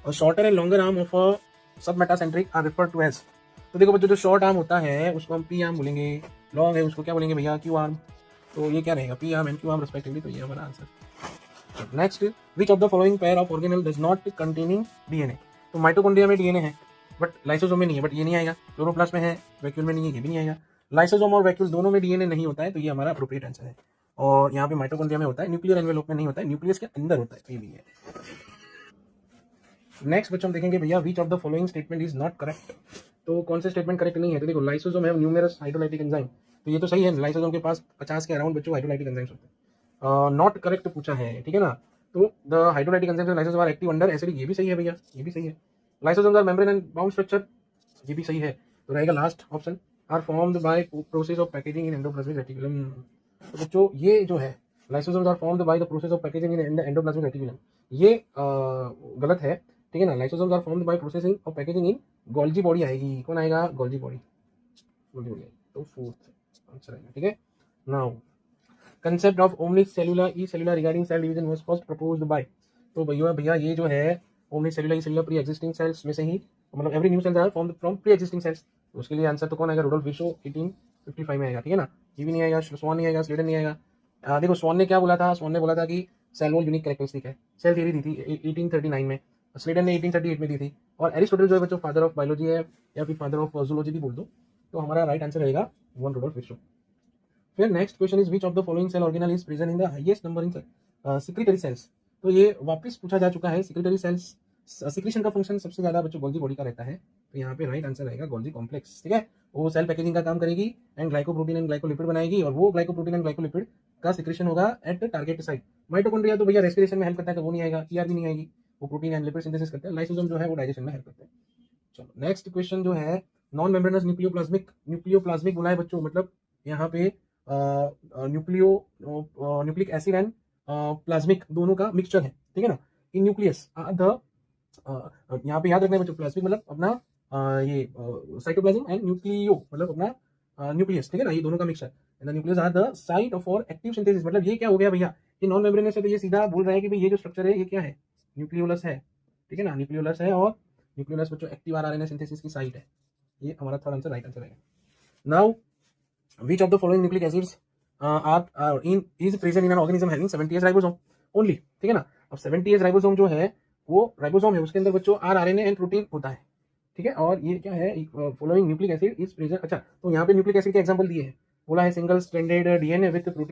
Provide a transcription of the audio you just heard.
Shorter and longer arm of a submetacentric are refer to as. तो देखो बच्चों, जो शॉर्ट आर्म होता है उसको हम पी आर्म बोलेंगे, लॉन्ग है उसको क्या बोलेंगे भैया, क्यू आर्म। तो ये क्या रहेगा, P arm and Q arm respectively. तो ये हमारा answer. Next, which of the following pair of organelle does not containing DNA. तो माइटोकॉन्ड्रिया में डीएनए है बट लाइसोसोम में नहीं है, बट ये नहीं आएगा। क्लोरोप्लास्ट में है, वैक्यूल में नहीं है, ये भी नहीं आएगा। लाइसोसोम और वैक्यूल दोनों में डीएनए नहीं होता है, तो ये हमारा अप्रोप्रिएट आंसर है। और यहाँ पे माइटोकॉन्ड्रिया में होता है, न्यूक्लियर एनवेलोप में नहीं होता है, न्यूक्लियस के अंदर होता है, ये भी है। नेक्स्ट बच्चों हम देखेंगे भैया, विच of the following statement is not correct. तो कौन से स्टेटमेंट करेक्ट नहीं है। तो देखो, लाइसोसोम है न्यूमेरस हाइड्रोलाइटिक एंजाइम, तो ये तो सही है, लाइसोसोम के पास 50 के अराउंड बच्चों हाइड्रोलाइटिक एंजाइम्स होते हैं। नॉट करेक्ट पूछा है, ठीक है ना। तो the hydrolytic enzymes and lysosome are active under acid, ये भी सही है भैया, ये भी सही है। Lysosomes are membrane and bound structure, ये भी सही है। तो रहेगा last option, are formed by process of packaging in endoplasmic reticulum. तो बच्चों ये जो है, lysosomes are formed by the process of packaging in endoplasmic reticulum, ये गलत है, ठीक है ना। Lysosomes are formed bye processing of packaging in Golgi body आएगी। कौन आएगा, गोल्जी बॉडी, गोल्जी बॉडी आएगी। तो फोर्थ आंसर आएगा, ठीक है। Now, concept of omni cellular e cellular regarding cell division was first proposed by. तो भैया भैया ये जो है omni cellular e cellular pre existing cells में से ही, मतलब every new cells are formed from pre existing cells. तो उसके लिए आंसर तो कौन आएगा, रुडोल्फ विशो 1855 में आएगा, ठीक है ना। ये भी नहीं आएगा, स्वान नहीं आएगा, स्लेडन नहीं आएगा। देखो स्वान ने क्या बोला था, स्वान ने बोला था कि सेल वॉल यूनिक कैरेक्टरिस्टिक है, सेल थियरी दी थी 1839 में, स्लेडन ने 1838 में दी थी। और एरिस्टोटल जो है बच्चों फादर ऑफ बायोलॉजी है, या फिर फादर ऑफ जूलॉजी भी बोल दो। तो हमारा राइट आंसर रहेगा वन, रुडोल्फ विशो। फिर next question is which of the following cell organelle is present in the highest number in secretory cells. तो ये वापस पूछा जा चुका है, सिक्रेटरी सेल्स सिक्रेशन का फंक्शन सबसे ज्यादा बच्चों गोल्जी बॉडी का रहता है। तो यहाँ पे राइट आंसर रहेगा गोल्जी कॉम्प्लेक्स, ठीक है। वो सेल पैकेजिंग का काम करेगी एंड ग्लाइकोप्रोटीन एंड ग्लाइकोलिपिड बनाएगी, और वो ग्लाइकोप्रोटीन एंड ग्लाइकोलिपिड का सिक्रेशन होगा at the target site. Mitochondria तो भैया रेस्पिरेशन में हेल्प करता है, तो वो नहीं आएगा, टीआर भी नहीं आएगी, वो प्रोटीन एंड लिपिड सिंथेसिस करते हैं। लाइसोसोम जो है वो डाइजेशन में हेल्प करते हैं। चलो नेक्स्ट क्वेश्चन जो है, नॉन मेम्ब्रेनस न्यूक्लियोप्लाज्मिक बुलाए बच्चों, मतलब यहाँ पे न्यूक्लिक एसिड एंड प्लाज्मिक दोनों का मिक्सचर है, ठीक है ना। इन न्यूक्लियस द, यहाँ पे याद रखना है बच्चों, प्लाज्मिक मतलब अपना ये साइटोप्लाज्म एंड न्यूक्लियो मतलब अपना न्यूक्लियस, ठीक है ना, ये दोनों का mixture. And the nucleus are the site of for active synthesis. मतलब ये क्या हो गया भैया, ये नॉन मेम्ब्रेनस है, तो ये सीधा बोल रहा है कि भाई ये जो स्ट्रक्चर है ये क्या है, न्यूक्लियोलस है, ठीक है ना। न्यूक्लियोलस है, और न्यूक्लियोलस बच्चों एक्टिव आरएनए सिंथेसिस की साइट है। ये हमारा थर्ड आंसर राइट आंसर है। Now, which of the following nucleic acids is present in an organism having 70S ribosome only, ठीक है ना। अब 70S राइबोसोम जो है वो राइबोसोम है, उसके अंदर बच्चों आरएनए एंड प्रोटीन होता है, ठीक है। और ये क्या है, following nucleic acid is present. अच्छा, तो यहाँ पे न्यूक्लिक एसिड के एग्जांपल दिए हैं, बोला है single stranded DNA with protein